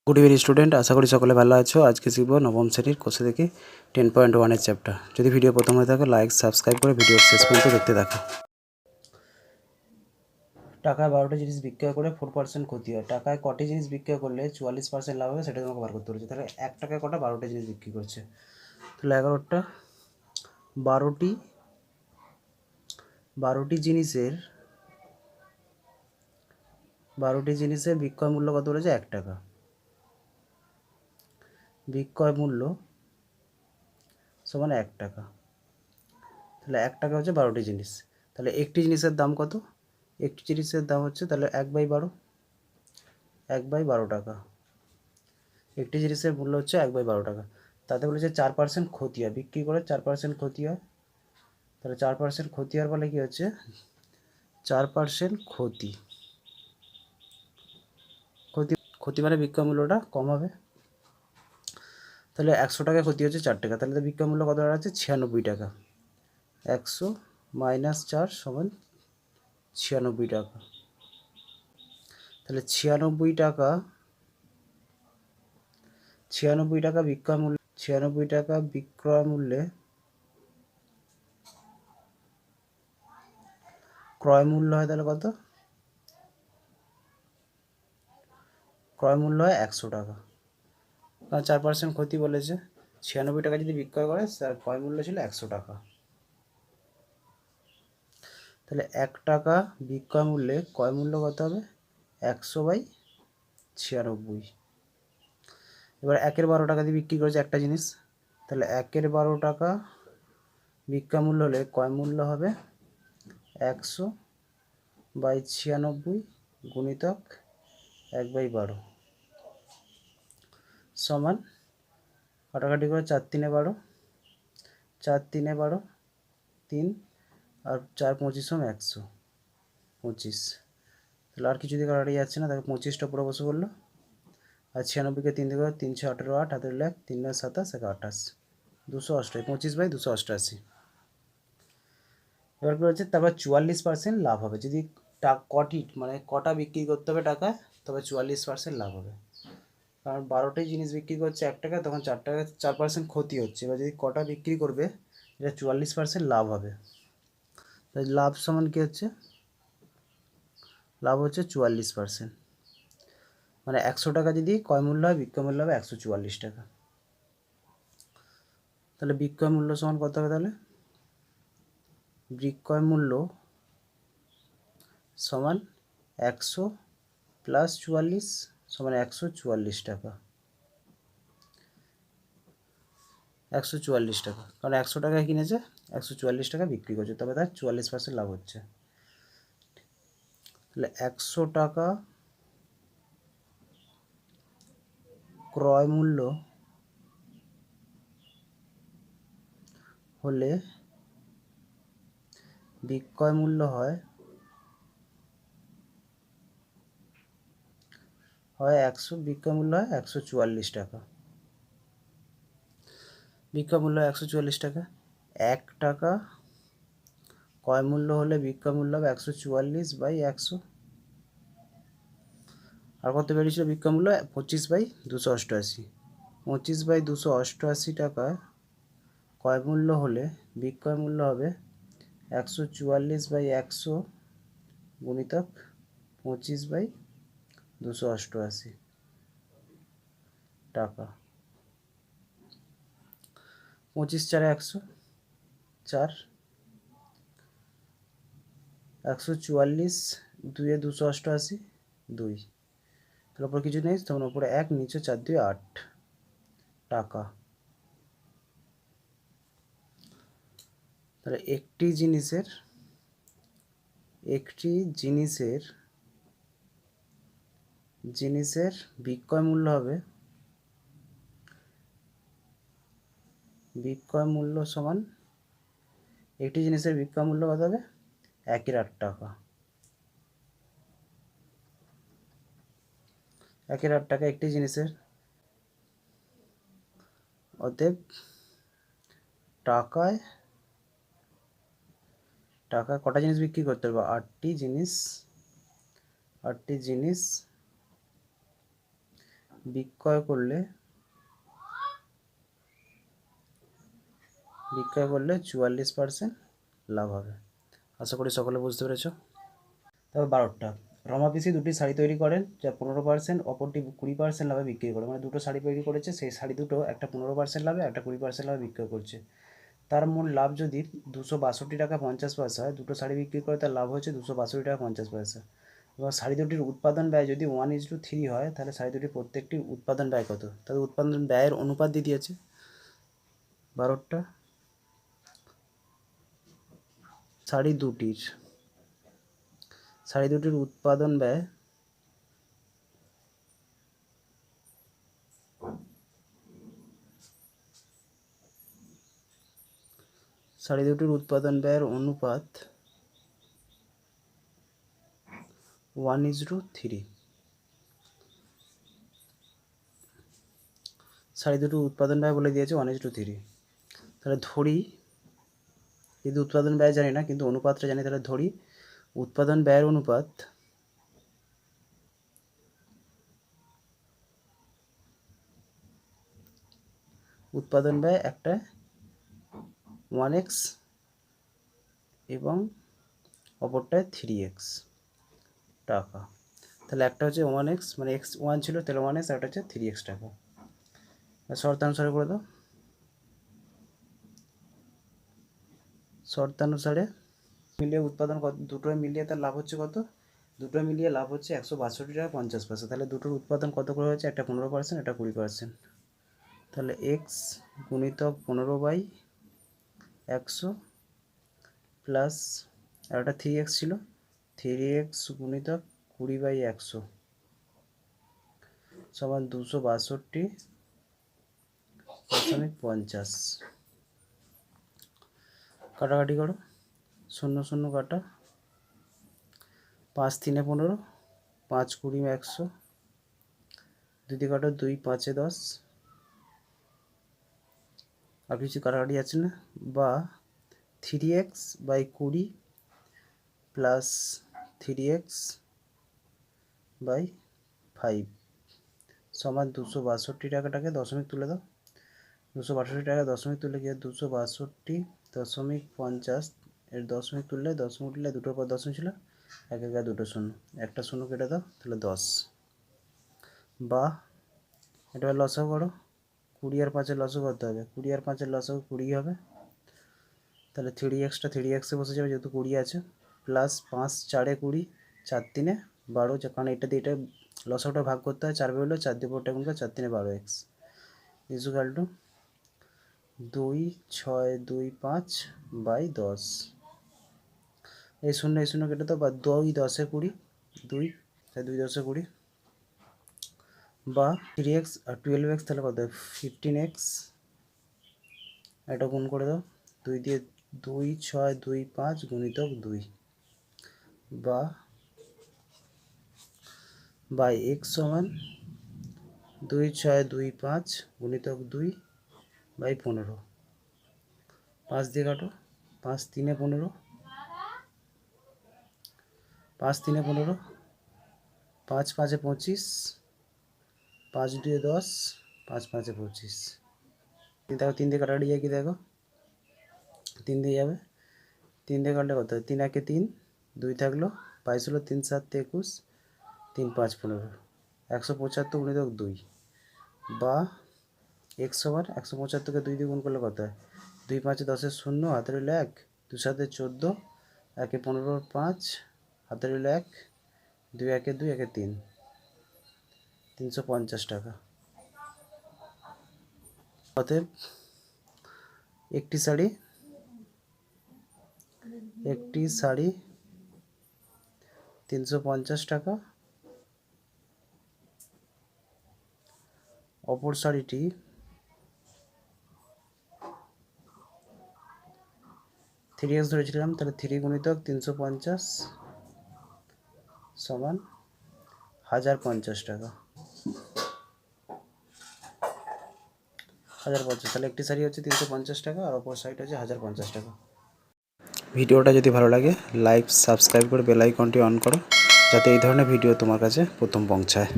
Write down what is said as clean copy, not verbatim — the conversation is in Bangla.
গুড ইভিনিং স্টুডেন্ট, আশা করি সকলে ভালো আছো। আজকে শিখব নবম শ্রেণীর কোষে থেকে 10.1 চ্যাপ্টার। যদি ভিডিও প্রথম হয়ে থাকে লাইক সাবস্ক্রাইব করে ভিডিও শেষ পর্যন্ত দেখতে থাকো। টাকায় 12টি জিনিস বিক্রয় করে 4% ক্ষতি হয়। টাকায় কটি জিনিস বিক্রয় করলে 44% লাভ হবে সেটা তোমাকে বার করতে বলেছে। তাহলে 1 টাকায় কটা 12টি জিনিস বিক্রি করছে, তাহলে 11টা 12টি জিনিসের বিক্রয় মূল্য কত বলেছে? 1 টাকা। বিক্রয় মূল্য সমান 1 টাকা। তাহলে 1 টাকা হচ্ছে 12টি জিনিস। তাহলে একটি জিনিসের দাম কত? একটি জিনিসের দাম হচ্ছে তাহলে 1/12 টাকা। একটি জিনিসের মূল্য হচ্ছে 1/12 টাকা। তাতে বলেছে 4% ক্ষতি হয়, বিক্রি করে 4% ক্ষতি হয়। তাহলে 4% ক্ষতি হওয়ার ফলে কী হচ্ছে? 4% ক্ষতি ক্ষতি মানে বিক্রয় মূল্যটা কম হবে। তাহলে 100 টাকায় ক্ষতি হচ্ছে 4 টাকা, তাহলে বিক্রয় মূল্য কত দাঁড়াচ্ছে? 96 টাকা। 100 - 4 = 96 টাকা। তাহলে 96 টাকা বিক্রয় মূল্যে ক্রয় মূল্য হয় তাহলে কত? ক্রয় মূল্য হয় 100 টাকা, কারণ 4% ক্ষতি বলেছে। 96 টাকা যদি বিক্রয় করে তার ক্রয় মূল্য ছিল 100 টাকা। তাহলে 1 টাকা বিক্রয় মূল্যে ক্রয় মূল্য কত হবে? 100/96। এবার 1/12 টাকা দিয়ে বিক্রি করেছে একটা জিনিস, তাহলে 1/12 টাকা বিক্রয় মূল্য হলে ক্রয় মূল্য হবে 100/96 গুণিতক 1/12 সমান কাটাকাটি করে 4 3 12, 4 3 12 3 আর 4 25 125। তাহলে আর কিছু দিয়ে কাটাকাটি যাচ্ছে না, তাহলে 25টা পুরো বসে পড়লো। আর 96কে 3 দিয়ে 3 6 18 8 হাতের 1 3 9 27 1 28 288 25/288। এবার কী হচ্ছে? তারপর 44% লাভ হবে। যদি কটা বিক্রি করতে হবে টাকায়, তবে 44% লাভ হবে। কারণ 12টি জিনিস বিক্রি করছে 1 টাকা, তখন 4 টাকা 4% ক্ষতি হচ্ছে। এবার যদি কটা বিক্রি করবে, এটা 44% লাভ হবে। তাই লাভ সমান কী হচ্ছে? লাভ হচ্ছে 44%। মানে 100 টাকা যদি ক্রয় মূল্য হয়, বিক্রয় মূল্য হবে 144 টাকা। তাহলে বিক্রয় মূল্য সমান কত হবে? তাহলে বিক্রয় মূল্য সমান 100 + 44 সমান 144 টাকা। 144 টাকা, কারণ 100 টাকায় কিনেছে, 144 টাকা বিক্রি করছে, তবে তার 44% লাভ হচ্ছে। তাহলে 100 টাকা ক্রয় মূল্য হলে বিক্রয় মূল্য হয় 100, বিক্রয় মূল্য হয় 144 টাকা। বিক্রয় মূল্য 144 টাকা। 1 টাকা ক্রয় মূল্য হলে বিক্রয় মূল্য হবে 144/100। আর কত বেরিয়েছিল বিক্রয় মূল্য? 25/288। 25/288 টাকা ক্রয় মূল্য হলে বিক্রয় মূল্য হবে 144/100 গুণিতক 25/288 টাকা। 25 4 100, 4 144 2 288 2। তার উপর কিছু নেই, তখন উপরে 1 নিচে 4 2 8 টাকা। তাহলে একটি জিনিসের বিক্রয় মূল্য হবে, বিক্রয় মূল্য সমান একটি জিনিসের বিক্রয় মূল্য কত হবে? 1/8 টাকা। 1/8 টাকা একটি জিনিসের। অতএব টাকায় কটা জিনিস বিক্রি করতে হবে? 8টি জিনিস বিক্রয় করলে 44% লাভ হবে। আশা করি সকলে বুঝতে পেরেছ। তবে 12টা রমা পিসি দুটি শাড়ি তৈরি করেন, যা 15%, অপরটি 20% লাভে বিক্রি করে। মানে দুটো শাড়ি তৈরি করেছে, সেই শাড়ি দুটো একটা 15% লাভে, একটা 20% লাভে বিক্রয় করছে। তার মূল লাভ যদি 262 টাকা 50 পয়সা হয়, দুটো শাড়ি বিক্রি করে তার লাভ হচ্ছে 262 টাকা 50 পয়সা। এবং শাড়ি দুটির উৎপাদন ব্যয় যদি 1:3 হয়, তাহলে শাড়ি দুটির প্রত্যেকটির উৎপাদন ব্যয় কত? তাদের উৎপাদন ব্যয়ের অনুপাত দিয়ে দিয়েছে 12টা শাড়ি দুটির উৎপাদন ব্যয় ব্যয়ের অনুপাত 1:3। শাড়ি দুটির উৎপাদন ব্যয় বলে দিয়েছে 1:3। তাহলে ধরি, কিন্তু উৎপাদন ব্যয় জানি না, কিন্তু অনুপাতটা জানি। তাহলে ধরি উৎপাদন ব্যয়ের অনুপাত উৎপাদন ব্যয় একটা 1x এবং অপরটায় 3x টাকা। তাহলে একটা হচ্ছে 1x, মানে x 1 ছিল, তাহলে 1x, আর একটা হচ্ছে 3x টাকা। শর্তানুসারে করে দাও। শর্তানুসারে মিলিয়ে উৎপাদন কত, দুটোই মিলিয়ে তার লাভ হচ্ছে কত? দুটোই মিলিয়ে লাভ হচ্ছে 162 টাকা 50 পয়সা। তাহলে দুটোর উৎপাদন কত করে হচ্ছে? একটা 15%, একটা 20%। তাহলে x গুণিতক 15/100 প্লাস, আর একটা 3x ছিল, 3x গুণিতক 20/100 সমান 262.50। কাটাকাটি করো, 0 0 কাটা, 5 3 15, 5 20 100, 2 দিয়ে কাটো, 2 5 10। আর কিছু কাটাকাটি আছে না? বা 3x/20 প্লাস 3x/5 সমান 262 টাকাটাকে দশমিক তুলে দাও। 262 টাকা দশমিক তুলে গিয়ে 262.50 এর দশমিক তুললে, দশমিক তুললে দুটোর পর দশমিক ছিল, এক এক দুটো শূন্য, একটা শূন্য কেটে দাও, তাহলে 10। বা এটা লসাগু করো, 20 আর 5-এর লসাগু করতে হবে। 20 আর 5-এর লসাগু 20 হবে। তাহলে 3xটা 3xে বসে যাবে যেহেতু 20 আছে, প্লাস 5 4-এ 20, 4 3-এ 12, কারণ এটা দিয়ে এটা লসাগুটা ভাগ করতে হয়, 4 বেরোলো, 4 দিয়ে পরটা গুণ করে, 4 3-এ 12x ইকুয়াল টু 2 6 2 5/10। এই শূন্য এই শূন্য কেটে দাও, বা 2 10-এ 20, 2 তাই 2 10-এ 20, বা 3x আর 12x, তাহলে কত? 15x। এটা গুণ করে দাও, 2 দিয়ে 2 6 2 5 গুণিতক 2, বা x সমান 2 6 2 5 গুণিতক 2/15। 5 দিয়ে কাটো, 5 3-এ 15, 5 3-এ 15, 5 5-এ 25, 5 2-এ 10, 5 5-এ 25। দেখো 3 দিয়ে কাটাকাটি যায় কি? দেখো 3 দিয়ে যাবে, 3 দিয়ে কাটলে কত? 3 1-এ 3, 2 থাকলো, 22 হলো, 3 7 21, 3 5 15, 175 গুণিতক 2, বা x সমান 175-কে 2 দিয়ে গুণ করলে কত হয়? 2 5 10-এর 0, হাতে রইল 1, 2 7 14, 1 15 5, হাতে রইল 1, 2 1 2, 1 3, 350 টাকা। অতএব একটি শাড়ি 350 টাকা, অপর শাড়িটি 3x ধরেছিলাম, তাহলে 3 গুণিতক 350 সমান 1050 টাকা। 1050, তাহলে একটি শাড়ি হচ্ছে 350 টাকা, আর অপর শাড়িটা হচ্ছে 1050 টাকা। ভিডিওটা যদি ভালো লাগে, লাইক সাবস্ক্রাইব করে বেল আইকনটি অন করো, যাতে এই ধরনের ভিডিও তোমার কাছে প্রথম পৌঁছায়।